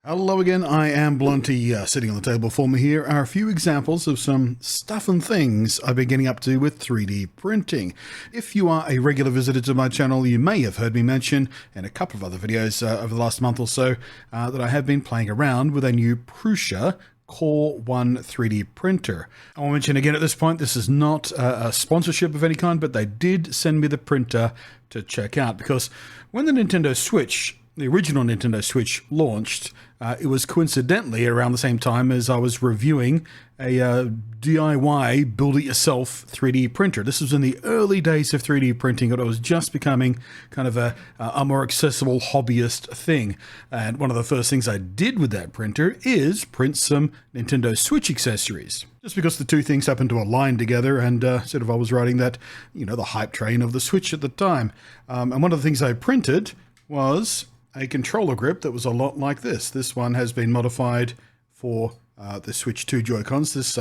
Hello again, I am Blunty. Sitting on the table for me here are a few examples of some stuff and things I've been getting up to with 3D printing. If you are a regular visitor to my channel, you may have heard me mention in a couple of other videos over the last month or so that I have been playing around with a new Prusa Core 1 3D printer. I want to mention again at this point, this is not a sponsorship of any kind, but they did send me the printer to check out because when the original Nintendo Switch launched, it was coincidentally around the same time as I was reviewing a DIY build-it-yourself 3D printer. This was in the early days of 3D printing, but it was just becoming kind of a more accessible hobbyist thing. And one of the first things I did with that printer is print some Nintendo Switch accessories. Just because the two things happened to align together, and I was riding that, the hype train of the Switch at the time. And one of the things I printed was a controller grip that was a lot like this. This one has been modified for the Switch 2 Joy-Cons. This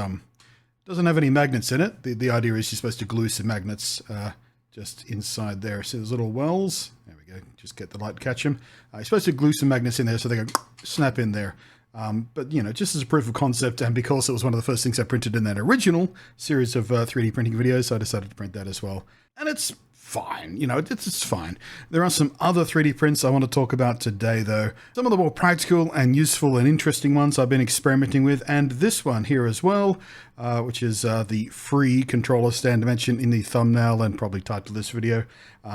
doesn't have any magnets in it. The idea is you're supposed to glue some magnets just inside there. See those little wells? There we go. Just get the light, catch them. You're supposed to glue some magnets in there so they go snap in there. But, just as a proof of concept, and because it was one of the first things I printed in that original series of 3D printing videos, I decided to print that as well. And it's fine, it's fine. There are some other 3D prints I want to talk about today, though. Some of the more practical and useful and interesting ones I've been experimenting with, and this one here as well, which is the free controller stand mentioned in the thumbnail and probably title of this video.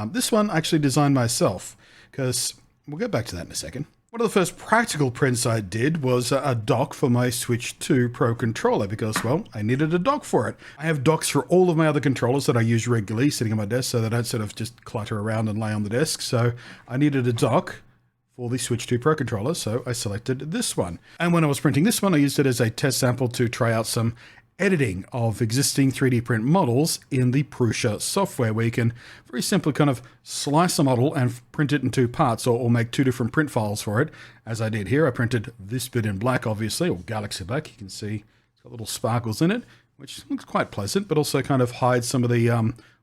This one I actually designed myself, because we'll get back to that in a second. One of the first practical prints I did was a dock for my Switch 2 Pro controller because, well, I needed a dock for it. I have docks for all of my other controllers that I use regularly sitting on my desk so that I don't sort of just clutter around and lay on the desk. So I needed a dock for the Switch 2 Pro controller, so I selected this one. And when I was printing this one, I used it as a test sample to try out some editing of existing 3D print models in the Prusa software, where you can very simply kind of slice a model and print it in two parts or make two different print files for it, as I did here. I printed this bit in black, obviously, or Galaxy black. You can see it's got little sparkles in it, which looks quite pleasant, but also kind of hides some of the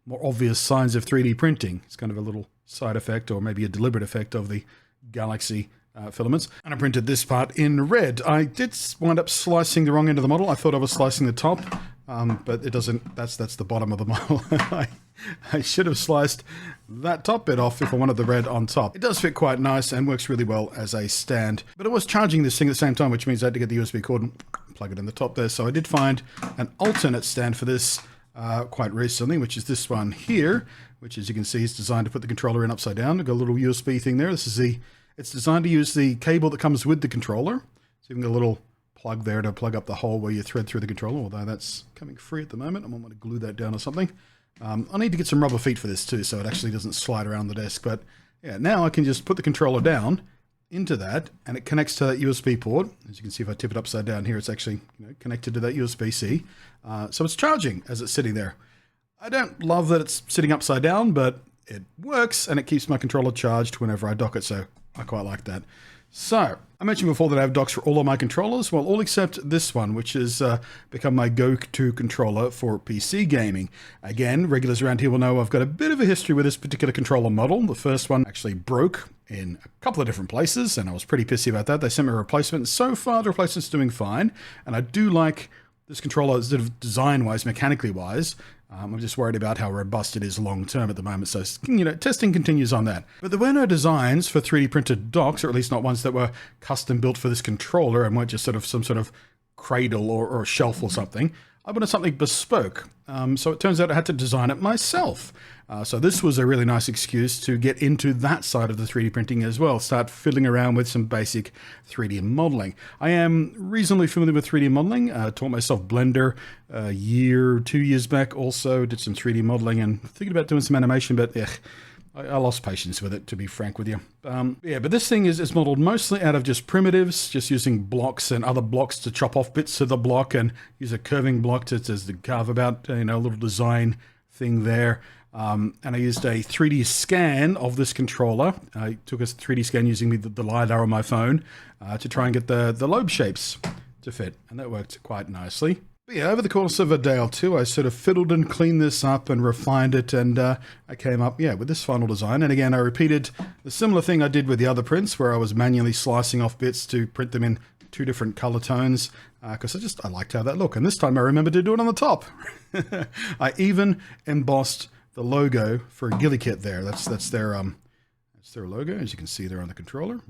more obvious signs of 3D printing. It's kind of a little side effect or maybe a deliberate effect of the Galaxy filaments. And I printed this part in red. I did wind up slicing the wrong end of the model. I thought I was slicing the top, but it doesn't. That's the bottom of the model. I should have sliced that top bit off if I wanted the red on top. It does fit quite nice and works really well as a stand, but it was charging this thing at the same time, which means I had to get the USB cord and plug it in the top there. So I did find an alternate stand for this quite recently, which is this one here, which, as you can see, is designed to put the controller in upside down. I've got a little USB thing there. It's designed to use the cable that comes with the controller. So you've got a little plug there to plug up the hole where you thread through the controller, although that's coming free at the moment. I might want to glue that down or something. I need to get some rubber feet for this too, so it actually doesn't slide around the desk. But yeah, now I can just put the controller down into that, and it connects to that USB port. As you can see, if I tip it upside down here, it's actually connected to that USB-C. So it's charging as it's sitting there. I don't love that it's sitting upside down, but it works, and it keeps my controller charged whenever I dock it, so I quite like that. So, I mentioned before that I have docks for all of my controllers, well, all except this one, which has become my go-to controller for PC gaming. Again, regulars around here will know I've got a bit of a history with this particular controller model. The first one actually broke in a couple of different places, and I was pretty pissy about that. They sent me a replacement, and so far the replacement's doing fine, and I do like this controller sort of design-wise, mechanically-wise. I'm just worried about how robust it is long-term at the moment, so, testing continues on that. But there were no designs for 3D printed docks, or at least not ones that were custom-built for this controller and weren't just sort of some sort of cradle or shelf or something. I wanted something bespoke, so it turns out I had to design it myself. So this was a really nice excuse to get into that side of the 3D printing as well, start fiddling around with some basic 3D modeling. I am reasonably familiar with 3D modeling, taught myself Blender a year, 2 years back, also did some 3D modeling and thinking about doing some animation, but I lost patience with it, to be frank with you. But this thing is modeled mostly out of just primitives, just using blocks and other blocks to chop off bits of the block and use a curving block to carve about, a little design thing there. And I used a 3D scan of this controller. I took a 3D scan using the LiDAR on my phone to try and get the lobe shapes to fit, and that worked quite nicely. But yeah, over the course of a day or two, I sort of fiddled and cleaned this up and refined it, and I came up, yeah, with this final design. And again, I repeated the similar thing I did with the other prints, where I was manually slicing off bits to print them in 2 different color tones, because I liked how that looked. And this time I remembered to do it on the top. I even embossed the logo for GuliKit there. That's their logo, as you can see there on the controller.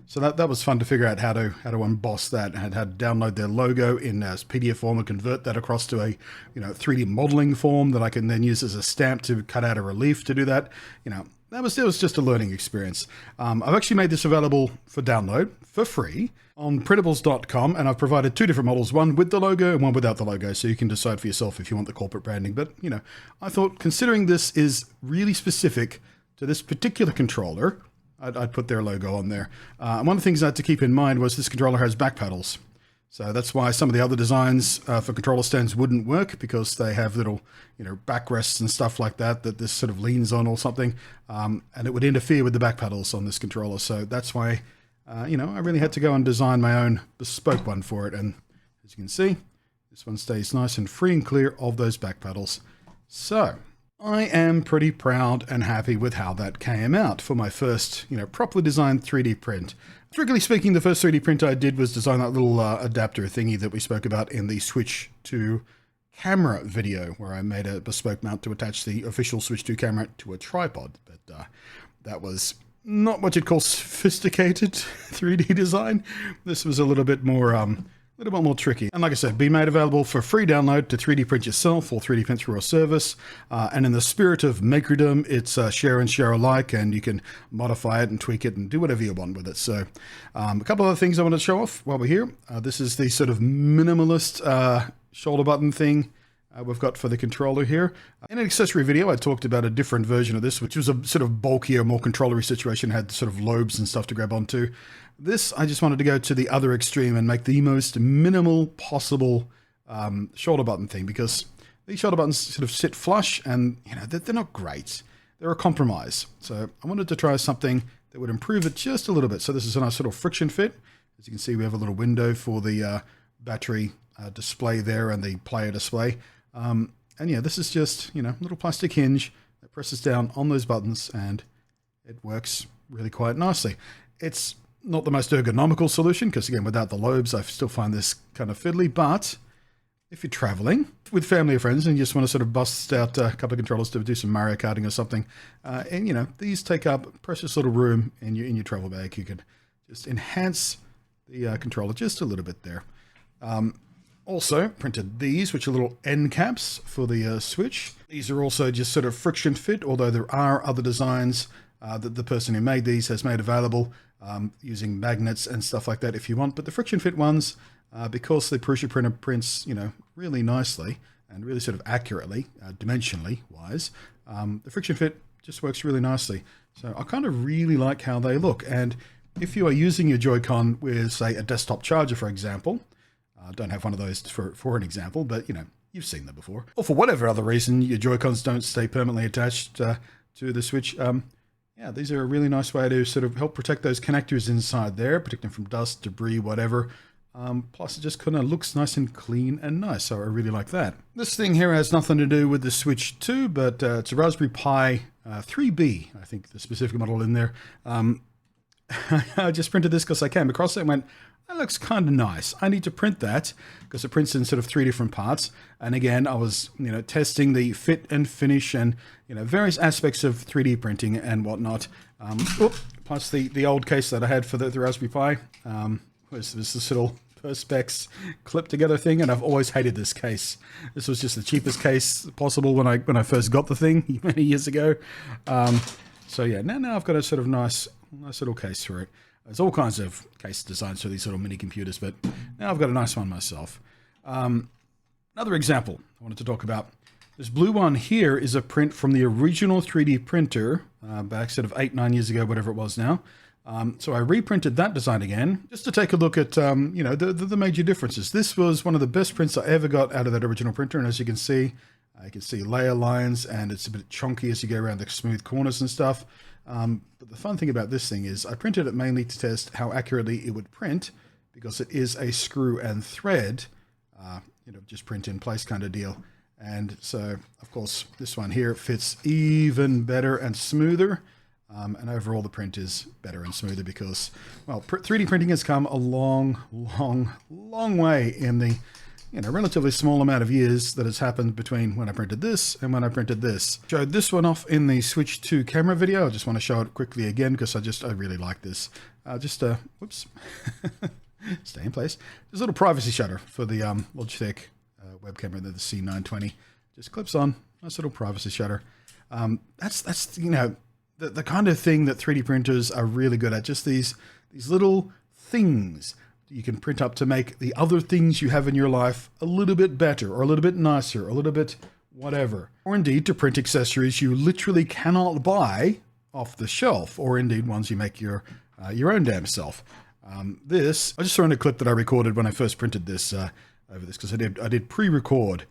So that was fun to figure out how to emboss that, and how to download their logo in PDF form and convert that across to a 3D modeling form that I can then use as a stamp to cut out a relief to do that. It was just a learning experience. I've actually made this available for download for free on printables.com, and I've provided 2 different models, one with the logo and one without the logo, so you can decide for yourself if you want the corporate branding. But I thought, considering this is really specific to this particular controller, I'd put their logo on there. One of the things I had to keep in mind was this controller has back pedals. So that's why some of the other designs for controller stands wouldn't work, because they have little, backrests and stuff like that this sort of leans on or something. And it would interfere with the back pedals on this controller. So that's why, I really had to go and design my own bespoke one for it. And as you can see, this one stays nice and free and clear of those back pedals. So I am pretty proud and happy with how that came out for my first, properly designed 3D print. Strictly speaking, the first 3D print I did was design that little adapter thingy that we spoke about in the Switch 2 camera video, where I made a bespoke mount to attach the official Switch 2 camera to a tripod. But that was not what you'd call sophisticated 3D design. This was a little bit more tricky. And like I said, be made available for free download to 3D print yourself or 3D print through our service. And in the spirit of makerdom, it's share and share alike, and you can modify it and tweak it and do whatever you want with it. So a couple of other things I want to show off while we're here. This is the sort of minimalist shoulder button thing we've got for the controller here. In an accessory video, I talked about a different version of this, which was a sort of bulkier, more controllery situation, had sort of lobes and stuff to grab onto. This, I just wanted to go to the other extreme and make the most minimal possible shoulder button thing, because these shoulder buttons sort of sit flush, and they're not great. They're a compromise. So I wanted to try something that would improve it just a little bit. So this is a nice little friction fit. As you can see, we have a little window for the battery display there and the player display. And yeah, this is just, a little plastic hinge that presses down on those buttons, and it works really quite nicely. It's not the most ergonomical solution, because again, without the lobes, I still find this kind of fiddly, but if you're traveling with family or friends and you just want to sort of bust out a couple of controllers to do some Mario Karting or something, and these take up precious little room in your travel bag, you could just enhance the controller just a little bit there. Also printed these, which are little end caps for the Switch. These are also just sort of friction fit, although there are other designs that the person who made these has made available using magnets and stuff like that if you want. But the friction fit ones, because the Prusa printer prints, really nicely and really sort of accurately, dimensionally wise, the friction fit just works really nicely. So I kind of really like how they look. And if you are using your Joy-Con with, say, a desktop charger, for example, don't have one of those for an example, but you've seen them before. Or for whatever other reason, your Joy-Cons don't stay permanently attached to the Switch. Yeah, these are a really nice way to sort of help protect those connectors inside there, protect them from dust, debris, whatever. Plus, it just kind of looks nice and clean and nice, so I really like that. This thing here has nothing to do with the Switch 2, but it's a Raspberry Pi 3B, I think the specific model in there. I just printed this because I came across it and went, that looks kind of nice. I need to print that, because it prints in sort of 3 different parts. And again, I was, testing the fit and finish and, various aspects of 3D printing and whatnot. Plus the old case that I had for the Raspberry Pi was this little Perspex clip together thing, and I've always hated this case. This was just the cheapest case possible when I first got the thing many years ago. So yeah, now I've got a sort of nice little case for it. There's all kinds of case designs for these little mini computers, but now I've got a nice one myself. Another example I wanted to talk about. This blue one here is a print from the original 3D printer back sort of 8-9 years ago, whatever it was now. So I reprinted that design again, just to take a look at, the major differences. This was one of the best prints I ever got out of that original printer, and as you can see layer lines, and it's a bit chunky as you go around the smooth corners and stuff. But the fun thing about this thing is I printed it mainly to test how accurately it would print, because it is a screw and thread just print in place kind of deal. And so, of course, this one here fits even better and smoother. And overall, the print is better and smoother because, well, 3D printing has come a long, long, long way in the relatively small amount of years that has happened between when I printed this and when I printed this. Showed this one off in the Switch to camera video. I just want to show it quickly again because I really like this. Whoops, stay in place. There's a little privacy shutter for the Logitech web camera, the C920. Just clips on, nice little privacy shutter. That's the kind of thing that 3D printers are really good at. Just these little things you can print up to make the other things you have in your life a little bit better or a little bit nicer, or a little bit whatever. Or indeed to print accessories you literally cannot buy off the shelf, or indeed ones you make your own damn self. I just throw in a clip that I recorded when I first printed this over this, because I did pre-record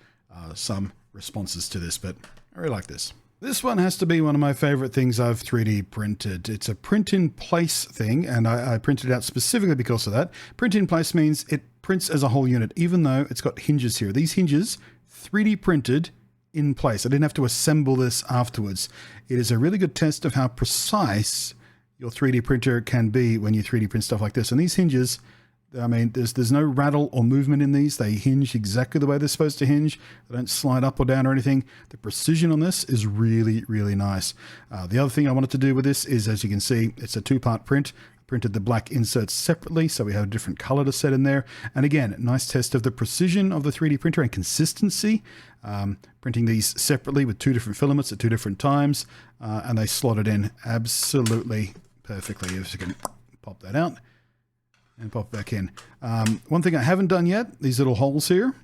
some responses to this, but I really like this. This one has to be one of my favorite things I've 3D printed. It's a print-in-place thing, and I printed it out specifically because of that. Print-in-place means it prints as a whole unit, even though it's got hinges here. These hinges, 3D printed in place. I didn't have to assemble this afterwards. It is a really good test of how precise your 3D printer can be when you 3D print stuff like this. And these hinges, I mean, there's no rattle or movement in these. They hinge exactly the way they're supposed to hinge. They don't slide up or down or anything. The precision on this is really, really nice. The other thing I wanted to do with this is, as you can see, it's a two-part print. I printed the black inserts separately, so we have a different color to set in there. And again, nice test of the precision of the 3D printer and consistency. Printing these separately with two different filaments at two different times, and they slotted in absolutely perfectly. If you can pop that out and pop back in. One thing I haven't done yet, these little holes here,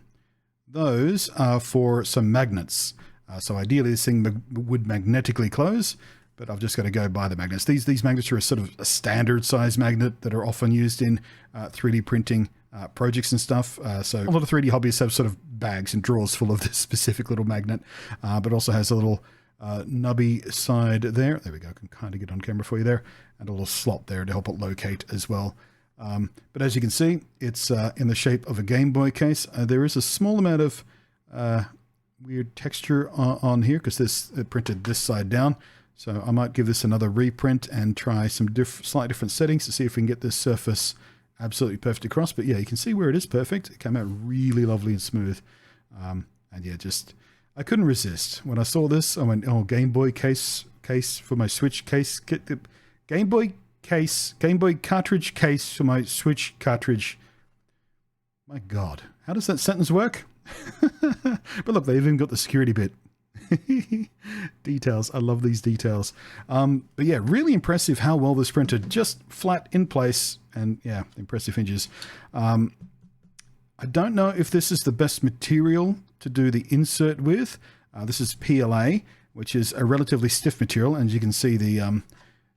those are for some magnets. So ideally this thing would magnetically close, but I've just got to go buy the magnets. These magnets are a sort of a standard size magnet that are often used in 3D printing projects and stuff. So a lot of 3D hobbyists have sort of bags and drawers full of this specific little magnet, but also has a little nubby side there. There we go. I can kind of get on camera for you there. And a little slot there to help it locate as well. But as you can see, it's in the shape of a Game Boy case. There is a small amount of weird texture on here because it printed this side down. So I might give this another reprint and try some slightly different settings to see if we can get this surface absolutely perfect across. But yeah, you can see where it is perfect. It came out really lovely and smooth. And yeah, I couldn't resist. When I saw this, I went, oh, Game Boy case for my Switch case. Game Boy cartridge case for my Switch cartridge. My God, how does that sentence work? But look, they've even got the security bit. Details. I love these details. But yeah, really impressive how well this printed. Just flat in place, and yeah, impressive hinges. I don't know if this is the best material to do the insert with. This is PLA, which is a relatively stiff material, and as you can see,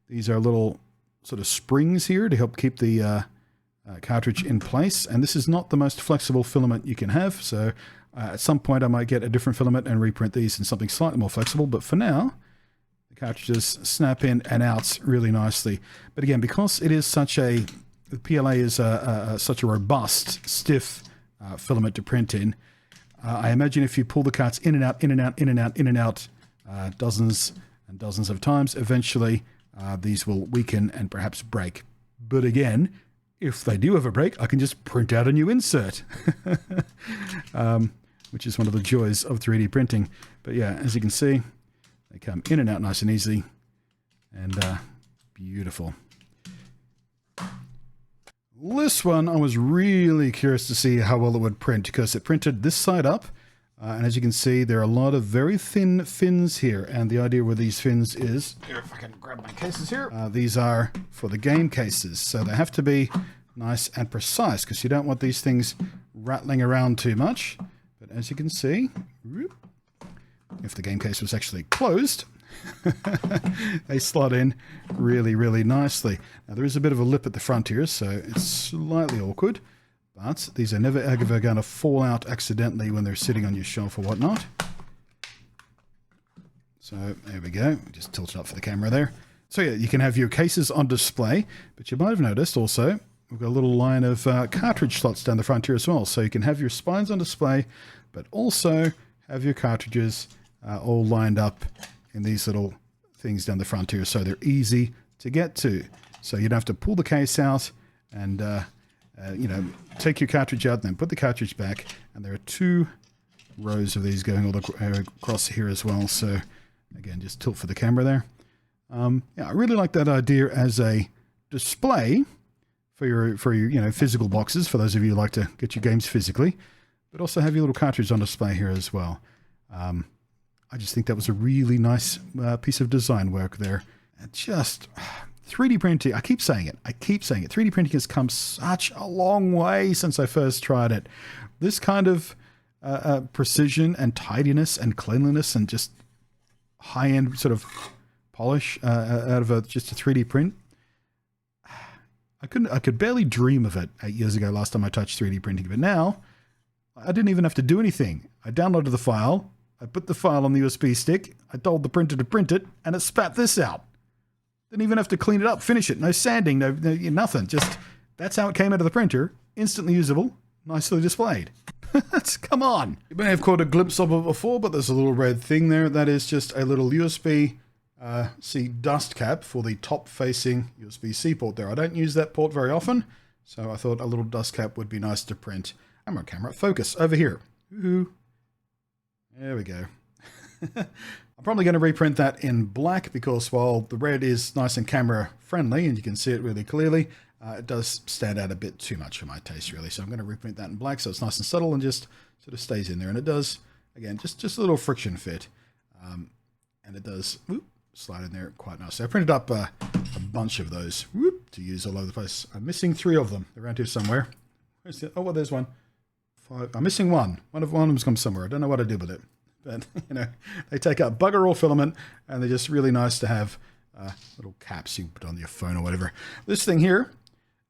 these are little sort of springs here to help keep the cartridge in place. And this is not the most flexible filament you can have, so at some point I might get a different filament and reprint these in something slightly more flexible, but for now the cartridges snap in and out really nicely. But again, because it is the PLA is such a robust, stiff filament to print in, I imagine if you pull the carts in and out, in and out, in and out, in and out dozens and dozens of times, eventually these will weaken and perhaps break. But again, if they do have a break, I can just print out a new insert, which is one of the joys of 3D printing. But yeah, as you can see, they come in and out nice and easy, and beautiful. This one, I was really curious to see how well it would print, because it printed this side up. And as you can see, there are a lot of very thin fins here. And the idea with these fins is, here, if I can grab my cases here, these are for the game cases. So they have to be nice and precise, because you don't want these things rattling around too much. But as you can see, if the game case was actually closed, they slot in really, really nicely. Now there is a bit of a lip at the front here, so it's slightly awkward. But these are never ever going to fall out accidentally when they're sitting on your shelf or whatnot. So there we go. Just tilt it up for the camera there. So yeah, you can have your cases on display, but you might have noticed also we've got a little line of cartridge slots down the front here as well. So you can have your spines on display, but also have your cartridges all lined up in these little things down the front here. So they're easy to get to. So you don't have to pull the case out and, you know, take your cartridge out and then put the cartridge back. And there are 2 rows of these going all across here as well. So again, just tilt for the camera there. Yeah, I really like that idea as a display for your you know, physical boxes, for those of you who like to get your games physically, but also have your little cartridge on display here as well. I just think that was a really nice piece of design work there. And just 3D printing, I keep saying it. 3D printing has come such a long way since I first tried it. This kind of precision and tidiness and cleanliness and just high-end sort of polish out of just a 3D print. I could barely dream of it 8 years ago, last time I touched 3D printing, but now I didn't even have to do anything. I downloaded the file, I put the file on the USB stick, I told the printer to print it, and it spat this out. Didn't even have to clean it up, finish it, no sanding, no nothing. Just, that's how it came out of the printer, instantly usable, nicely displayed. Come on. You may have caught a glimpse of it before, but there's a little red thing there. That is just a little USB-C dust cap for the top-facing USB-C port there. I don't use that port very often, so I thought a little dust cap would be nice to print. Camera, focus, over here. Ooh. There we go. I'm probably going to reprint that in black because while the red is nice and camera friendly and you can see it really clearly, it does stand out a bit too much for my taste really. So I'm going to reprint that in black so it's nice and subtle and just sort of stays in there. And it does, again, just a little friction fit. And it does slide in there quite nicely. I printed up a bunch of those to use all over the place. I'm missing 3 of them. They're around here somewhere. Where's the, oh, well, there's one. 5. I'm missing one. One of them's come somewhere. I don't know what I did with it. But, you know, they take up bugger all filament, and they're just really nice to have little caps you can put on your phone or whatever. This thing here,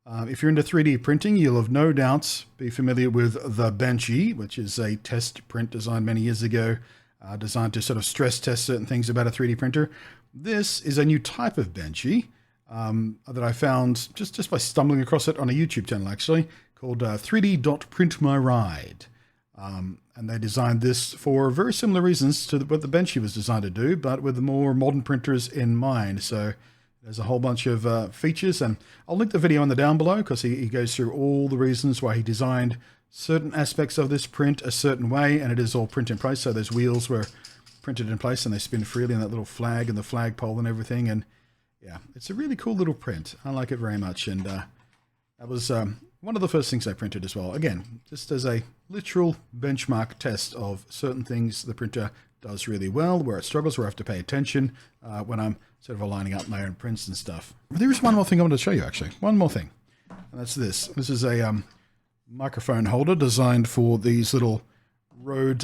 if you're into 3D printing, you'll have no doubt be familiar with the Benchy, which is a test print designed many years ago, designed to sort of stress test certain things about a 3D printer. This is a new type of Benchy that I found just by stumbling across it on a YouTube channel, actually, called 3D.printmyride. And they designed this for very similar reasons to what the Benchy was designed to do, but with the more modern printers in mind. So there's a whole bunch of features, and I'll link the video in the down below because he goes through all the reasons why he designed certain aspects of this print a certain way, and it is all print in place. So those wheels were printed in place and they spin freely, and that little flag and the flagpole and everything. And yeah, it's a really cool little print. I like it very much. And that was one of the first things I printed as well. Again, just as a literal benchmark test of certain things the printer does really well, where it struggles, where I have to pay attention when I'm sort of aligning up my own prints and stuff. There is one more thing I want to show you, actually. One more thing. And that's this. This is a microphone holder designed for these little Rode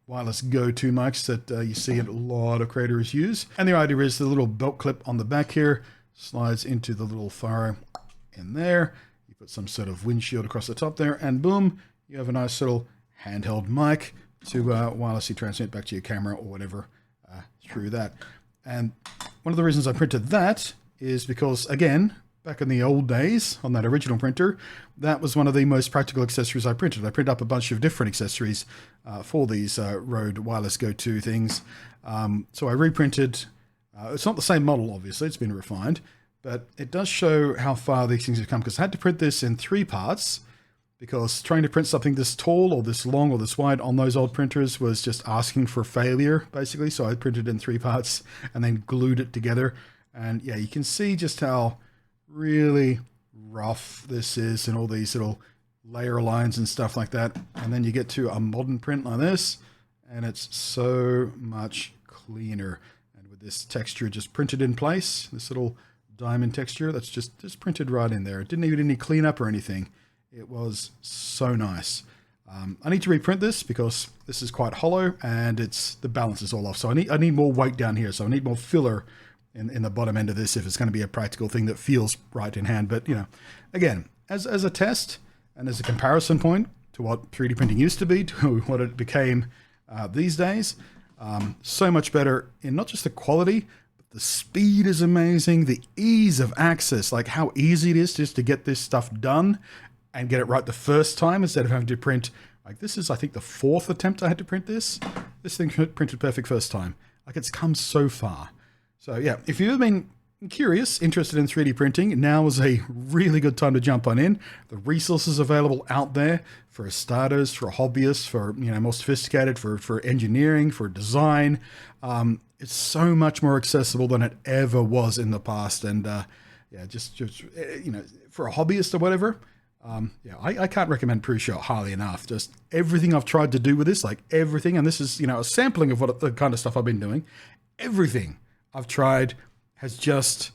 wireless go-to mics that you see a lot of creators use. And the idea is the little belt clip on the back here slides into the little furrow in there. You put some sort of windshield across the top there, and boom, you have a nice little handheld mic to wirelessly transmit back to your camera or whatever through that. And one of the reasons I printed that is because, again, back in the old days on that original printer, that was one of the most practical accessories I printed. I printed up a bunch of different accessories for these Rode wireless go-to things. So I reprinted, it's not the same model, obviously, it's been refined, but it does show how far these things have come, because I had to print this in 3 parts, because trying to print something this tall or this long or this wide on those old printers was just asking for failure, basically. So I printed in 3 parts and then glued it together. And yeah, you can see just how really rough this is and all these little layer lines and stuff like that. And then you get to a modern print like this, and it's so much cleaner. And with this texture just printed in place, this little diamond texture that's just printed right in there. It didn't need any cleanup or anything. It was so nice. I need to reprint this because this is quite hollow and the balance is all off. So I need more weight down here. So I need more filler in the bottom end of this if it's going to be a practical thing that feels right in hand. But, you know, again, as a test and as a comparison point to what 3D printing used to be to what it became these days, so much better in not just the quality, but The speed is amazing. The ease of access, like how easy it is just to get this stuff done and get it right the first time instead of having to print. Like this is, I think, the 4th attempt I had to print this. This thing printed perfect first time. Like it's come so far. So yeah, if you've ever been curious, interested in 3D printing, now is a really good time to jump on in. The resources available out there for starters, for hobbyists, for more sophisticated, for engineering, for design. It's so much more accessible than it ever was in the past. And yeah, just for a hobbyist or whatever. Yeah, I can't recommend Prusa highly enough. Just everything I've tried to do with this, like everything, and this is, a sampling of what the kind of stuff I've been doing. Everything I've tried has just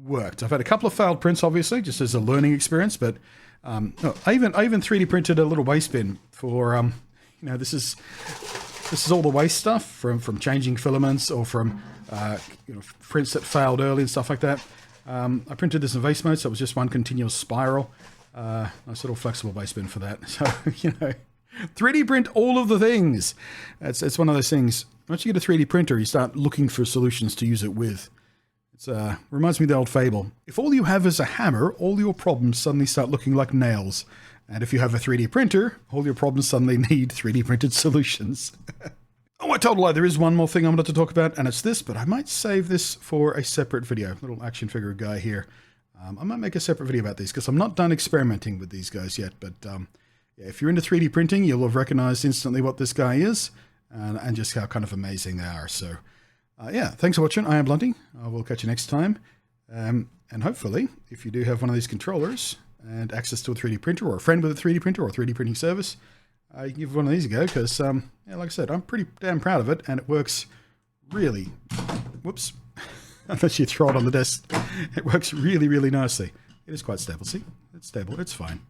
worked. I've had a couple of failed prints, obviously, just as a learning experience, but no, I even 3D printed a little waste bin for, this is all the waste stuff from changing filaments or from, prints that failed early and stuff like that. I printed this in vase mode, so it was just one continuous spiral. Nice little flexible base bin for that. So, 3D print all of the things. It's one of those things. Once you get a 3D printer, you start looking for solutions to use it with. It reminds me of the old fable. If all you have is a hammer, all your problems suddenly start looking like nails. And if you have a 3D printer, all your problems suddenly need 3D printed solutions. Oh, I told a lie. There is one more thing I wanted to talk about, and it's this, but I might save this for a separate video. Little action figure guy here. I might make a separate video about these because I'm not done experimenting with these guys yet. But yeah, if you're into 3D printing, you'll have recognized instantly what this guy is and just how kind of amazing they are. So yeah, thanks for watching. I am Blunty. I will catch you next time. And hopefully, if you do have one of these controllers and access to a 3D printer or a friend with a 3D printer or a 3D printing service, you can give one of these a go because, yeah, like I said, I'm pretty damn proud of it and it works really, whoops, unless you throw it on the desk, it works really, really nicely. It is quite stable. See, it's stable. It's fine.